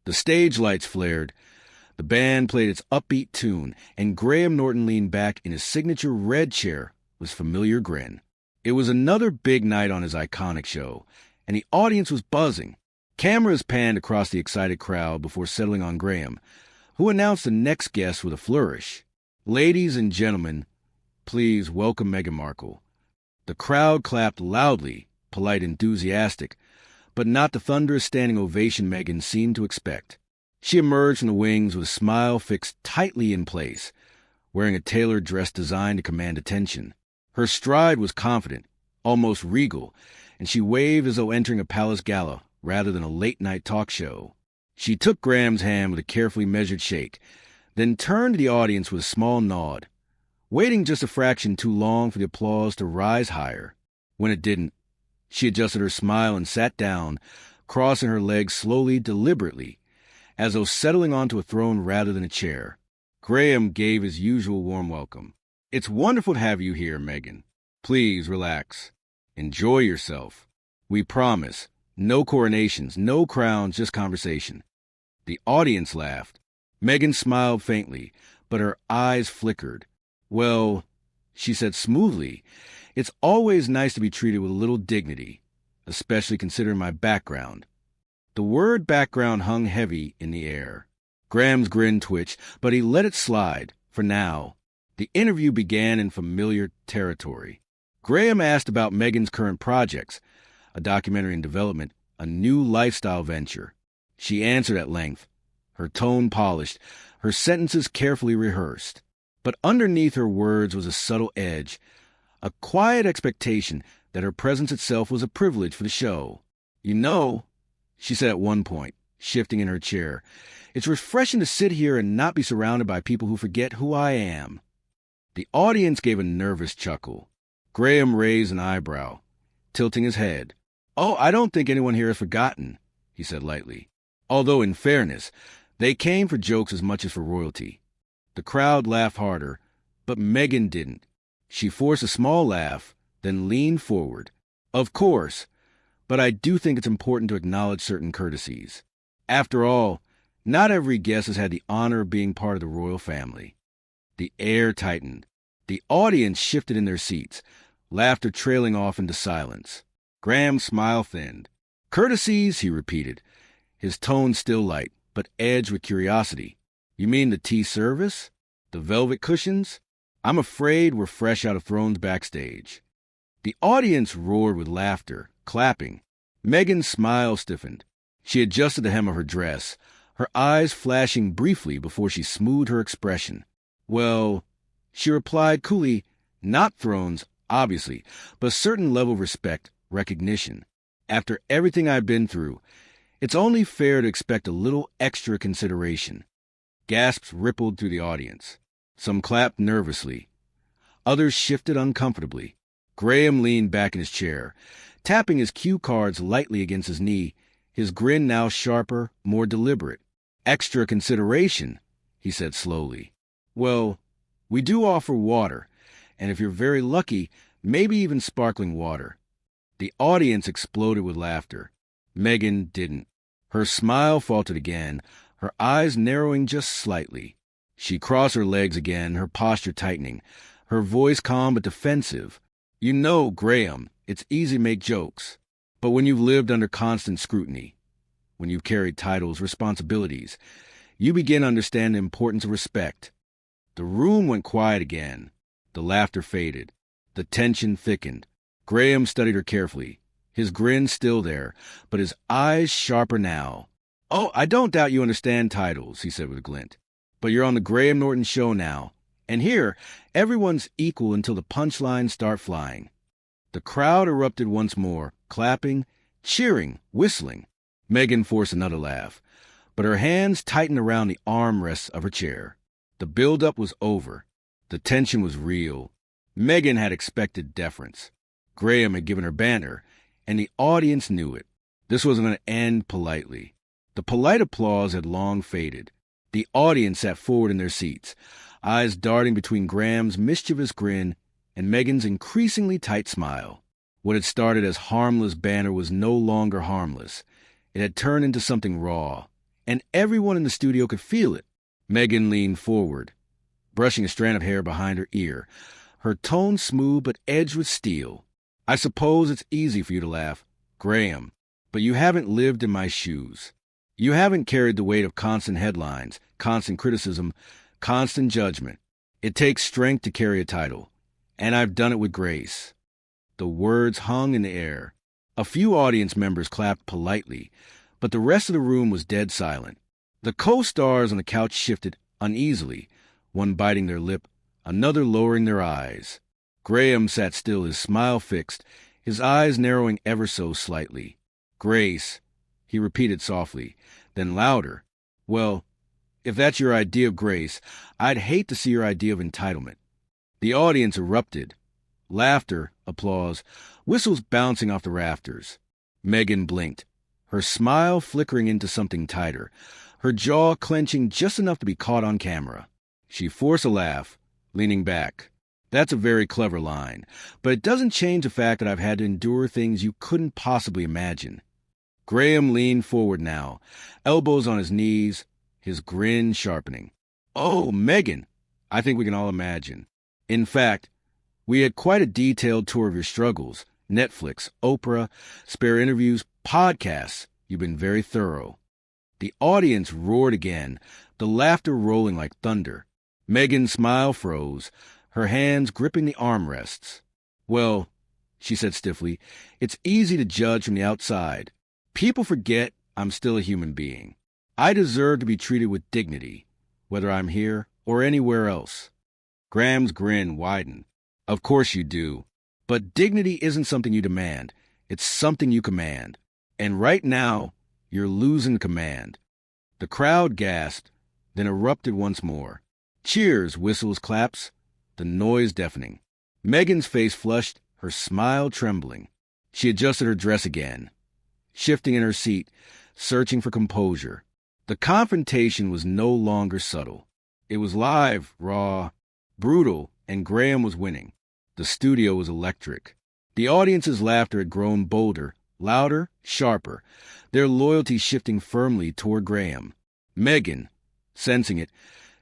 The stage lights flared. The band played its upbeat tune, and Graham Norton leaned back in his signature red chair with familiar grin. It was another big night on his iconic show, and the audience was buzzing. Cameras panned across the excited crowd before settling on Graham, who announced the next guest with a flourish. "Ladies and gentlemen, please welcome Meghan Markle." The crowd clapped loudly, polite, enthusiastic, but not the thunderous standing ovation Meghan seemed to expect. She emerged from the wings with a smile fixed tightly in place, wearing a tailored dress designed to command attention. Her stride was confident, almost regal, and she waved as though entering a palace gala rather than a late-night talk show. She took Graham's hand with a carefully measured shake, then turned to the audience with a small nod, waiting just a fraction too long for the applause to rise higher. When it didn't, she adjusted her smile and sat down, crossing her legs slowly, deliberately, as though settling onto a throne rather than a chair. Graham gave his usual warm welcome. "It's wonderful to have you here, Meghan. Please relax. Enjoy yourself. We promise, no coronations, no crowns, just conversation." The audience laughed. Meghan smiled faintly, but her eyes flickered. "Well," she said smoothly, "it's always nice to be treated with a little dignity, especially considering my background." The word background hung heavy in the air. Graham's grin twitched, but he let it slide, for now. The interview began in familiar territory. Graham asked about Meghan's current projects, a documentary in development, a new lifestyle venture. She answered at length, her tone polished, her sentences carefully rehearsed. But underneath her words was a subtle edge, a quiet expectation that her presence itself was a privilege for the show. "You know," she said at one point, shifting in her chair, "it's refreshing to sit here and not be surrounded by people who forget who I am." The audience gave a nervous chuckle. Graham raised an eyebrow, tilting his head. "Oh, I don't think anyone here has forgotten," he said lightly. Although, in fairness, they came for jokes as much as for royalty. The crowd laughed harder, but Meghan didn't. She forced a small laugh, then leaned forward. "Of course, but I do think it's important to acknowledge certain courtesies. After all, not every guest has had the honor of being part of the royal family." The air tightened. The audience shifted in their seats, laughter trailing off into silence. Graham's smile thinned. "Courtesies," he repeated, his tone still light, but edged with curiosity. "You mean the tea service? The velvet cushions? I'm afraid we're fresh out of Thrones backstage." The audience roared with laughter, clapping. Meghan's smile stiffened. She adjusted the hem of her dress, her eyes flashing briefly before she smoothed her expression. "Well," she replied coolly, "not Thrones, obviously, but a certain level of respect, recognition. After everything I've been through, it's only fair to expect a little extra consideration." Gasps rippled through the audience. Some clapped nervously. Others shifted uncomfortably. Graham leaned back in his chair, tapping his cue cards lightly against his knee, his grin now sharper, more deliberate. "Extra consideration," he said slowly. "Well, we do offer water, and if you're very lucky, maybe even sparkling water." The audience exploded with laughter. Meghan didn't. Her smile faltered again, her eyes narrowing just slightly. She crossed her legs again, her posture tightening, her voice calm but defensive. "You know, Graham, it's easy to make jokes. But when you've lived under constant scrutiny, when you've carried titles, responsibilities, you begin to understand the importance of respect." The room went quiet again. The laughter faded. The tension thickened. Graham studied her carefully, his grin still there, but his eyes sharper now. "Oh, I don't doubt you understand titles," he said with a glint. "But you're on the Graham Norton Show now, and here, everyone's equal until the punchlines start flying." The crowd erupted once more, clapping, cheering, whistling. Meghan forced another laugh, but her hands tightened around the armrests of her chair. The build-up was over. The tension was real. Meghan had expected deference. Graham had given her banter, and the audience knew it. This wasn't going to end politely. The polite applause had long faded. The audience sat forward in their seats, eyes darting between Graham's mischievous grin and Meghan's increasingly tight smile. What had started as harmless banter was no longer harmless. It had turned into something raw, and everyone in the studio could feel it. Meghan leaned forward, brushing a strand of hair behind her ear, her tone smooth but edged with steel. I suppose it's easy for you to laugh, Graham, but you haven't lived in my shoes. You haven't carried the weight of constant headlines, constant criticism, constant judgment. It takes strength to carry a title, and I've done it with grace. The words hung in the air. A few audience members clapped politely, but the rest of the room was dead silent. The co-stars on the couch shifted uneasily, one biting their lip, another lowering their eyes. Graham sat still, his smile fixed, his eyes narrowing ever so slightly. Grace, he repeated softly, then louder. Well, if that's your idea of grace, I'd hate to see your idea of entitlement. The audience erupted. Laughter, applause, whistles bouncing off the rafters. Meghan blinked, her smile flickering into something tighter, her jaw clenching just enough to be caught on camera. She forced a laugh, leaning back. That's a very clever line, but it doesn't change the fact that I've had to endure things you couldn't possibly imagine. Graham leaned forward now, elbows on his knees, his grin sharpening. Oh, Meghan, I think we can all imagine. In fact, we had quite a detailed tour of your struggles. Netflix, Oprah, spare interviews, podcasts. You've been very thorough. The audience roared again, the laughter rolling like thunder. Meghan's smile froze, her hands gripping the armrests. Well, she said stiffly, it's easy to judge from the outside. People forget I'm still a human being. I deserve to be treated with dignity, whether I'm here or anywhere else. Graham's grin widened. Of course you do. But dignity isn't something you demand. It's something you command. And right now, you're losing command. The crowd gasped, then erupted once more. Cheers, whistles, claps, the noise deafening. Meghan's face flushed, her smile trembling. She adjusted her dress again, shifting in her seat, searching for composure. The confrontation was no longer subtle. It was live, raw, brutal, and Graham was winning. The studio was electric. The audience's laughter had grown bolder, louder, sharper, their loyalty shifting firmly toward Graham. Meghan, sensing it,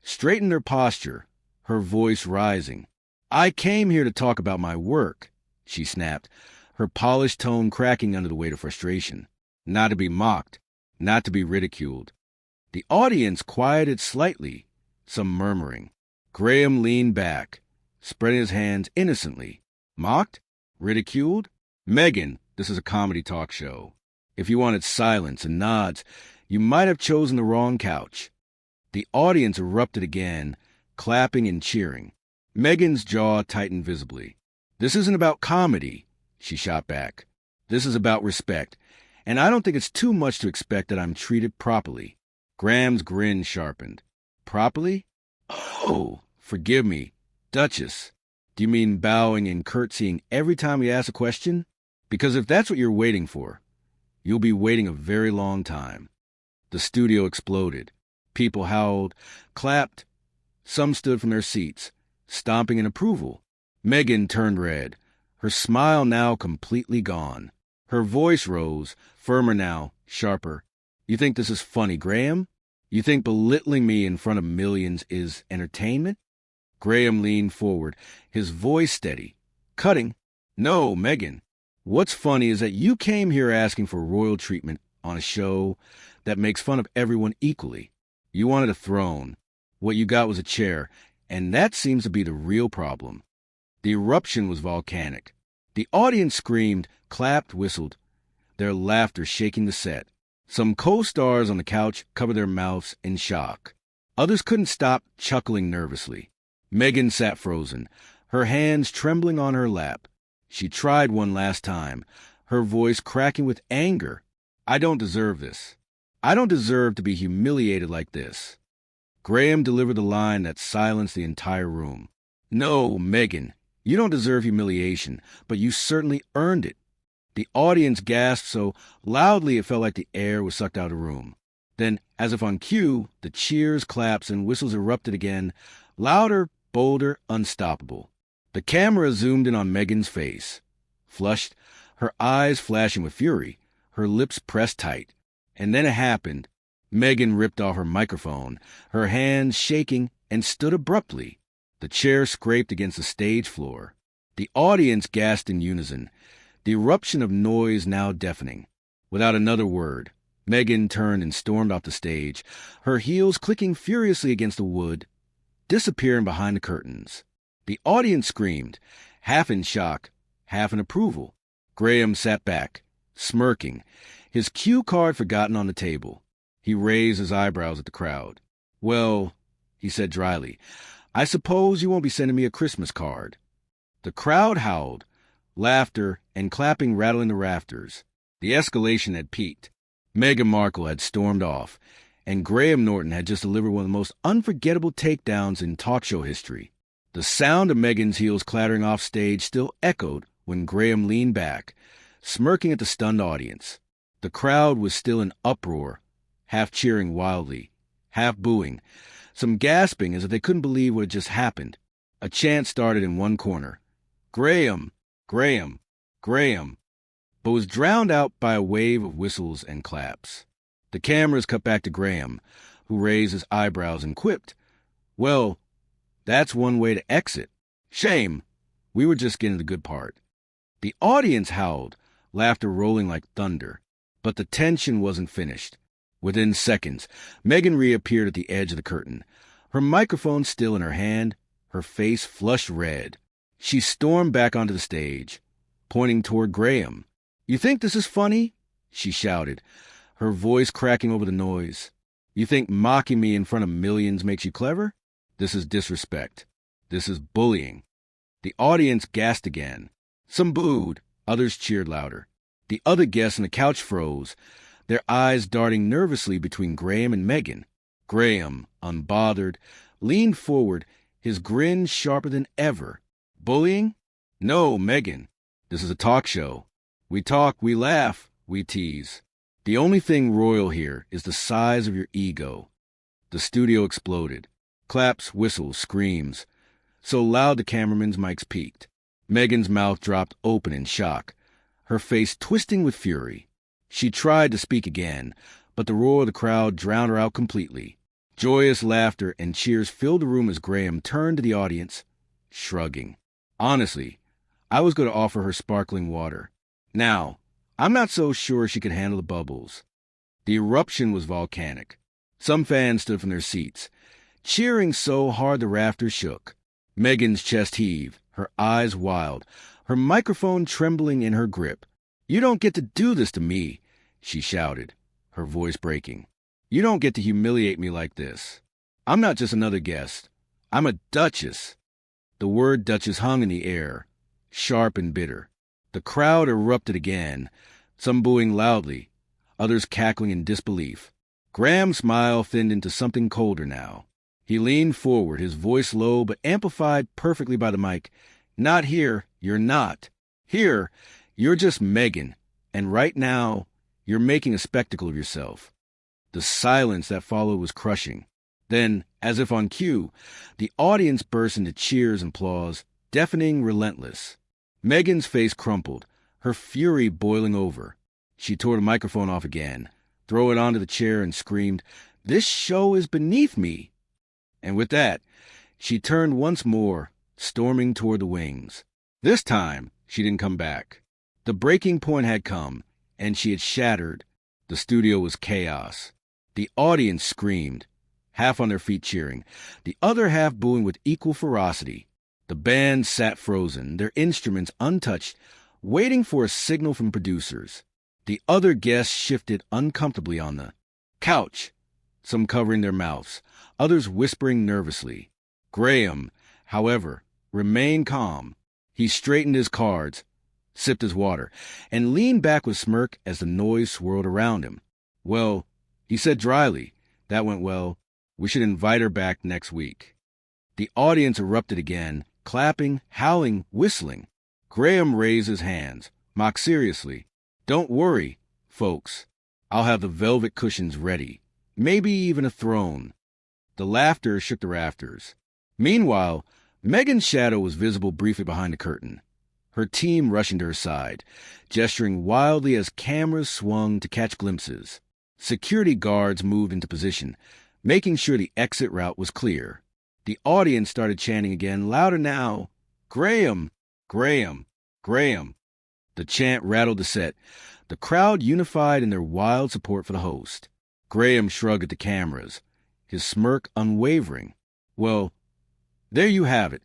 straightened her posture, her voice rising. I came here to talk about my work, she snapped, her polished tone cracking under the weight of frustration. Not to be mocked, not to be ridiculed. The audience quieted slightly, some murmuring. Graham leaned back, spreading his hands innocently. Mocked? Ridiculed? Meghan, this is a comedy talk show. If you wanted silence and nods, you might have chosen the wrong couch. The audience erupted again, clapping and cheering. Meghan's jaw tightened visibly. This isn't about comedy, she shot back. This is about respect, and I don't think it's too much to expect that I'm treated properly. Graham's grin sharpened. Properly? Oh, forgive me. Duchess, do you mean bowing and curtsying every time we ask a question? Because if that's what you're waiting for, you'll be waiting a very long time. The studio exploded. People howled, clapped. Some stood from their seats, stomping in approval. Meghan turned red, her smile now completely gone. Her voice rose, firmer now, sharper. You think this is funny, Graham? You think belittling me in front of millions is entertainment? Graham leaned forward, his voice steady. Cutting. No, Meghan. What's funny is that you came here asking for royal treatment on a show that makes fun of everyone equally. You wanted a throne. What you got was a chair, and that seems to be the real problem. The eruption was volcanic. The audience screamed, clapped, whistled, their laughter shaking the set. Some co-stars on the couch covered their mouths in shock. Others couldn't stop chuckling nervously. Meghan sat frozen, her hands trembling on her lap. She tried one last time, her voice cracking with anger. I don't deserve this. I don't deserve to be humiliated like this. Graham delivered the line that silenced the entire room. No, Meghan, you don't deserve humiliation, but you certainly earned it. The audience gasped so loudly it felt like the air was sucked out of the room. Then, as if on cue, the cheers, claps, and whistles erupted again, louder, bolder, unstoppable. The camera zoomed in on Meghan's face. Flushed, her eyes flashing with fury, her lips pressed tight. And then it happened. Meghan ripped off her microphone, her hands shaking, and stood abruptly. The chair scraped against the stage floor. The audience gasped in unison, the eruption of noise now deafening. Without another word, Meghan turned and stormed off the stage, her heels clicking furiously against the wood, disappearing behind the curtains. The audience screamed, half in shock, half in approval. Graham sat back, smirking, his cue card forgotten on the table. He raised his eyebrows at the crowd. "Well," he said dryly, "I suppose you won't be sending me a Christmas card." The crowd howled, laughter and clapping rattling the rafters. The escalation had peaked. Meghan Markle had stormed off, and Graham Norton had just delivered one of the most unforgettable takedowns in talk show history. The sound of Meghan's heels clattering off stage still echoed when Graham leaned back, smirking at the stunned audience. The crowd was still in uproar, half cheering wildly, half booing, some gasping as if they couldn't believe what had just happened. A chant started in one corner, "Graham, Graham, Graham," but was drowned out by a wave of whistles and claps. The cameras cut back to Graham, who raised his eyebrows and quipped, "Well, that's one way to exit. Shame. We were just getting the good part." The audience howled, laughter rolling like thunder. But the tension wasn't finished. Within seconds, Meghan reappeared at the edge of the curtain, her microphone still in her hand, her face flushed red. She stormed back onto the stage, pointing toward Graham. "You think this is funny?" she shouted, her voice cracking over the noise. "You think mocking me in front of millions makes you clever? This is disrespect. This is bullying." The audience gasped again. Some booed, others cheered louder. The other guests on the couch froze, their eyes darting nervously between Graham and Meghan. Graham, unbothered, leaned forward, his grin sharper than ever. "Bullying? No, Meghan. This is a talk show. We talk, we laugh, we tease. The only thing royal here is the size of your ego." The studio exploded. Claps, whistles, screams. So loud the cameraman's mics peaked. Meghan's mouth dropped open in shock, her face twisting with fury. She tried to speak again, but the roar of the crowd drowned her out completely. Joyous laughter and cheers filled the room as Graham turned to the audience, shrugging. "Honestly, I was going to offer her sparkling water. Now, I'm not so sure she could handle the bubbles." The eruption was volcanic. Some fans stood from their seats, cheering so hard the rafters shook. Meghan's chest heaved, her eyes wild, her microphone trembling in her grip. "You don't get to do this to me," she shouted, her voice breaking. "You don't get to humiliate me like this. I'm not just another guest. I'm a duchess." The word duchess hung in the air, sharp and bitter. The crowd erupted again, some booing loudly, others cackling in disbelief. Graham's smile thinned into something colder now. He leaned forward, his voice low but amplified perfectly by the mic. "Not here, you're not. Here, you're just Meghan, and right now, you're making a spectacle of yourself." The silence that followed was crushing. Then, as if on cue, the audience burst into cheers and applause, deafening, relentless. Meghan's face crumpled, her fury boiling over. She tore the microphone off again, threw it onto the chair, and screamed, "This show is beneath me!" And with that, she turned once more, storming toward the wings. This time, she didn't come back. The breaking point had come, and she had shattered. The studio was chaos. The audience screamed, half on their feet cheering, the other half booing with equal ferocity. The band sat frozen, their instruments untouched, waiting for a signal from producers. The other guests shifted uncomfortably on the couch, some covering their mouths, others whispering nervously. Graham, however, remained calm. He straightened his cards, sipped his water, and leaned back with a smirk as the noise swirled around him. "Well," he said dryly, "that went well. We should invite her back next week." The audience erupted again, clapping, howling, whistling. Graham raised his hands, mocked seriously. "Don't worry, folks. I'll have the velvet cushions ready, maybe even a throne." The laughter shook the rafters. Meanwhile, Meghan's shadow was visible briefly behind the curtain, her team rushing to her side, gesturing wildly as cameras swung to catch glimpses. Security guards moved into position, making sure the exit route was clear. The audience started chanting again, louder now, "Graham! Graham! Graham!" The chant rattled the set, the crowd unified in their wild support for the host. Graham shrugged at the cameras, his smirk unwavering. Well, there you have it,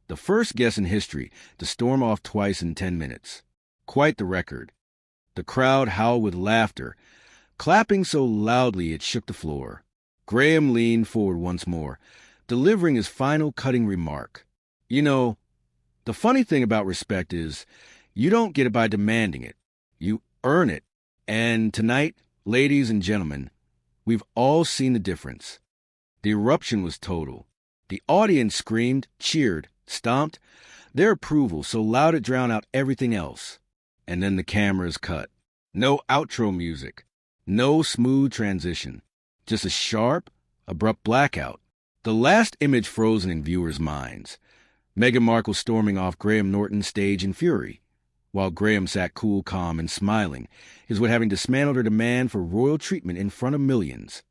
the first guest in history to storm off twice in 10 minutes. Quite the record. The crowd howled with laughter, clapping so loudly it shook the floor. Graham leaned forward once more, delivering his final cutting remark. You know, the funny thing about respect is you don't get it by demanding it. You earn it. And tonight, ladies and gentlemen, we've all seen the difference. The eruption was total. The audience screamed, cheered, stomped, their approval so loud it drowned out everything else. And then the cameras cut. No outro music. No smooth transition. Just a sharp, abrupt blackout. The last image frozen in viewers' minds. Meghan Markle storming off Graham Norton's stage in fury, while Graham sat cool, calm, and smiling, as would having dismantled her demand for royal treatment in front of millions.